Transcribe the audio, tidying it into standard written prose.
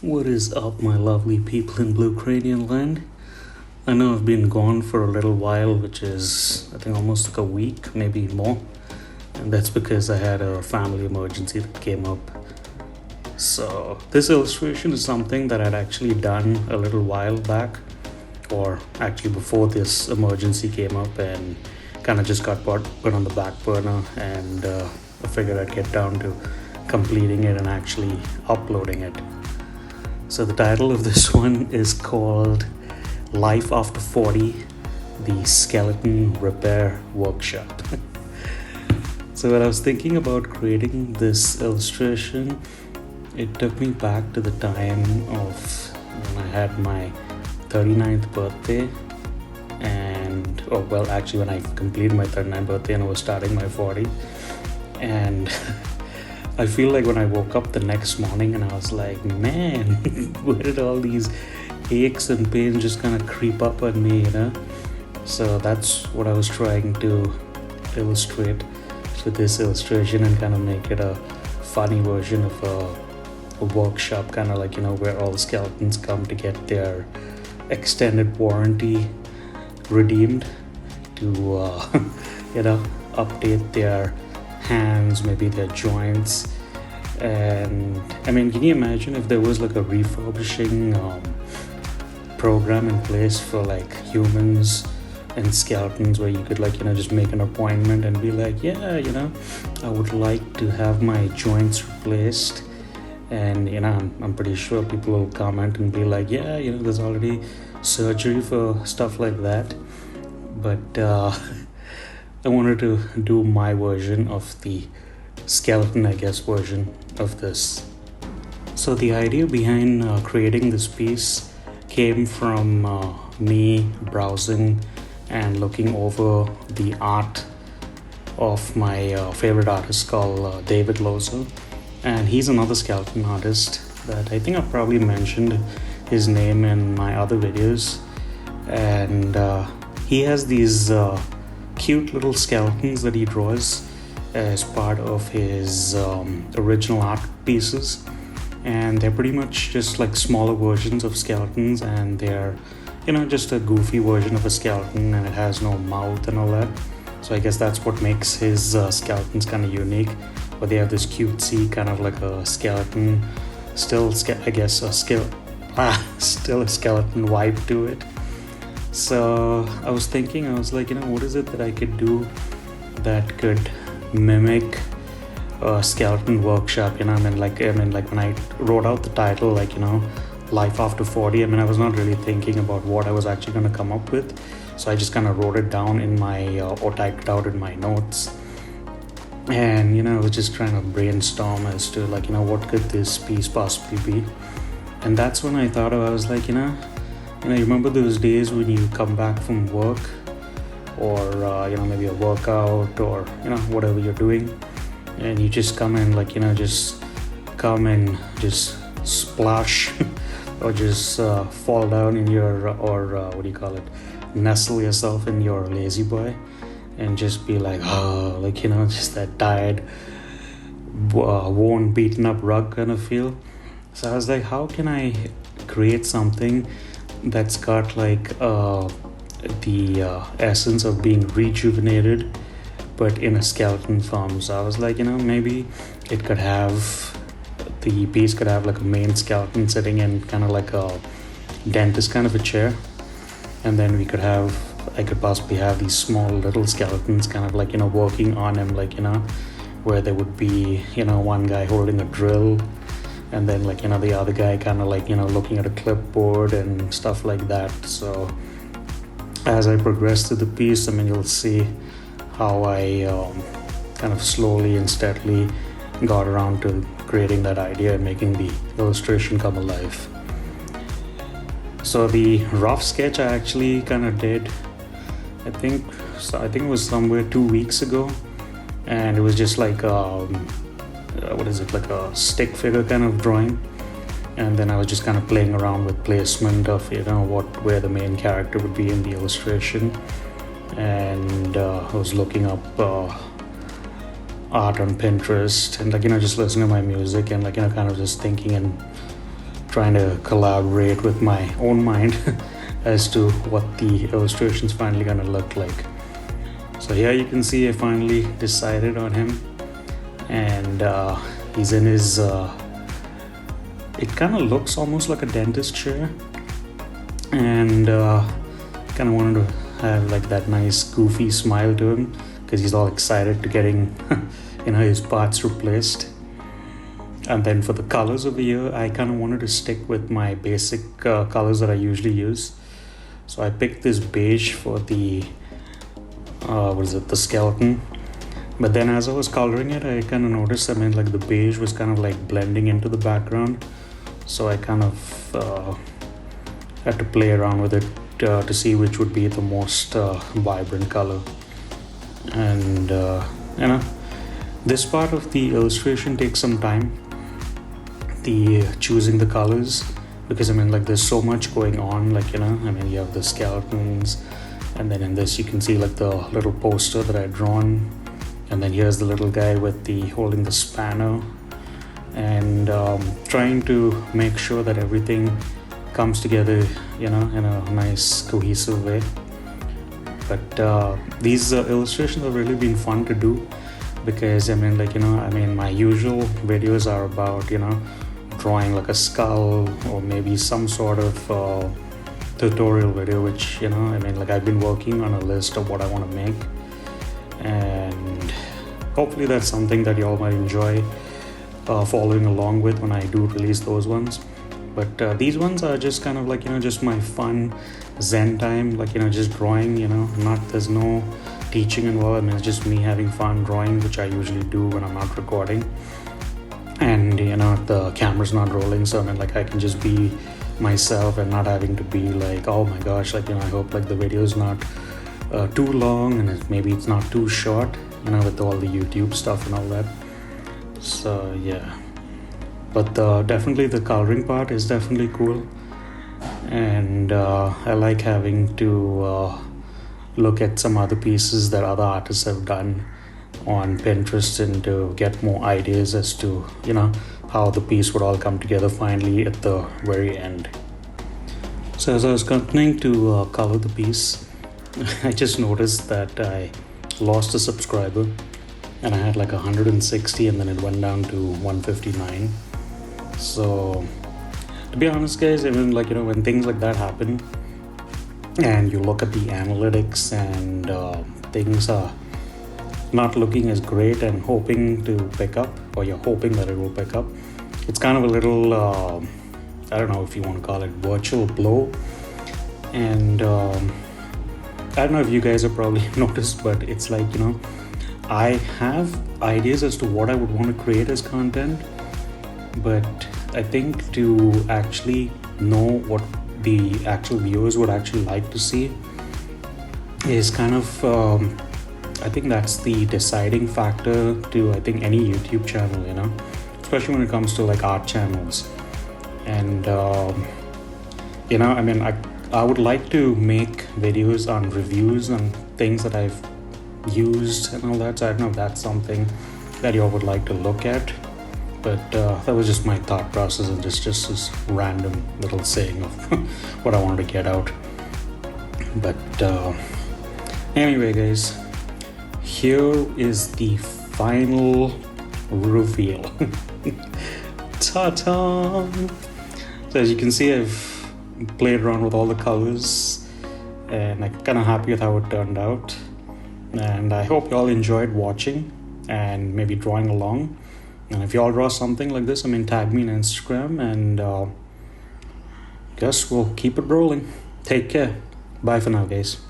What is up, my lovely people in BluCranium land? I know I've been gone for a little while, which is, I think, almost like a week, maybe more. And that's because I had a family emergency that came up. So, this illustration is something that I'd actually done a little while back, or actually before this emergency came up, and kind of just got put on the back burner. And I figured I'd get down to completing it and actually uploading it. So the title of this one is called Life After 40, the Skeleton Repair Workshop. So when I was thinking about creating this illustration, it took me back to the time of when I had my 39th birthday actually when I completed my 39th birthday and I was starting my 40. And I feel like when I woke up the next morning and I was like, man, where did all these aches and pains just kind of creep up on me, So that's what I was trying to illustrate with this illustration and kind of make it a funny version of a workshop, kind of like, where all the skeletons come to get their extended warranty redeemed to, update their hands, maybe their joints. And I mean, can you imagine if there was like a refurbishing program in place for like humans and skeletons, where you could just make an appointment and be like, I would like to have my joints replaced. And I'm pretty sure people will comment and be like, there's already surgery for stuff like that. But I wanted to do my version of the skeleton, version of this. So the idea behind creating this piece came from me browsing and looking over the art of my favorite artist called David Lozo. And he's another skeleton artist that I think I've probably mentioned his name in my other videos. And he has these cute little skeletons that he draws as part of his original art pieces, and they're pretty much just like smaller versions of skeletons, and they're just a goofy version of a skeleton, and it has no mouth and all that. So I guess that's what makes his skeletons kind of unique, but they have this cutesy kind of like a skeleton, still a skeleton vibe to it. So I was thinking, what is it that I could do that could mimic a skeleton workshop? When I wrote out the title, Life After 40, I was not really thinking about what I was actually going to come up with. So I just kind of wrote it down in my, or typed it out in my notes. And, I was just trying to brainstorm as to what could this piece possibly be. And that's when I thought I was like, you remember those days when you come back from work or, maybe a workout or, whatever you're doing, and you just come and just come and just splash or just fall down in your, nestle yourself in your lazy boy and just be like, just that tired, worn, beaten up rug kind of feel. So I was like, how can I create something that's got the essence of being rejuvenated, but in a skeleton form? So I was like, maybe it could have, the piece could have like a main skeleton sitting in kind of like a dentist kind of a chair, and then I could possibly have these small little skeletons kind of working on him, where there would be one guy holding a drill, and then the other guy kind of looking at a clipboard and stuff like that. So as I progress through the piece, you'll see how I kind of slowly and steadily got around to creating that idea and making the illustration come alive. So the rough sketch I actually kind of did, I think it was somewhere 2 weeks ago, and it was just like a stick figure kind of drawing. And then I was just kind of playing around with placement of where the main character would be in the illustration. And I was looking up art on Pinterest and just listening to my music and kind of just thinking and trying to collaborate with my own mind as to what the illustration's finally gonna look like. So here you can see I finally decided on him, and he's in his it kind of looks almost like a dentist chair, and kind of wanted to have like that nice goofy smile to him because he's all excited to getting his parts replaced. And then for the colors over here, I kind of wanted to stick with my basic colors that I usually use. So I picked this beige for the the skeleton. But then as I was coloring it, I kind of noticed, like the beige was kind of like blending into the background. So I kind of had to play around with it to see which would be the most vibrant color. And this part of the illustration takes some time, the choosing the colors, because like there's so much going on, you have the skeletons, and then in this you can see like the little poster that I'd drawn, and then here's the little guy with the holding the spanner, and trying to make sure that everything comes together in a nice cohesive way. But these illustrations have really been fun to do, because my usual videos are about drawing like a skull or maybe some sort of tutorial video, which I've been working on a list of what I want to make, and hopefully that's something that y'all might enjoy following along with when I do release those ones. But these ones are just kind of just my fun zen time, just drawing, there's no teaching involved. It's just me having fun drawing, which I usually do when I'm not recording, and the camera's not rolling, so I can just be myself and not having to be like, oh my gosh, I hope the video's not too long, and maybe it's not too short, with all the YouTube stuff and all that. So yeah, but definitely the coloring part is definitely cool, and I like having to look at some other pieces that other artists have done on Pinterest, and to get more ideas as to how the piece would all come together finally at the very end. So as I was continuing to color the piece, I just noticed that I lost a subscriber, and I had 160, and then it went down to 159. So to be honest, guys, even when things like that happen and you look at the analytics and things are not looking as great and hoping to pick up, or you're hoping that it will pick up, it's kind of a little I don't know if you want to call it virtual blow. And I don't know if you guys have probably noticed, but it's I have ideas as to what I would want to create as content, but I think to actually know what the actual viewers would actually like to see is kind of I think that's the deciding factor to any YouTube channel, especially when it comes to art channels. And I would like to make videos on reviews on things that I've used and all that, so I don't know if that's something that you all would like to look at. But that was just my thought process, and just this random little saying of what I wanted to get out. But anyway, guys, here is the final reveal. Ta-ta! So as you can see, I've played around with all the colors, and I'm kind of happy with how it turned out. And I hope you all enjoyed watching and maybe drawing along. And if you all draw something like this, tag me on Instagram, and guess we'll keep it rolling. Take care. Bye for now, guys.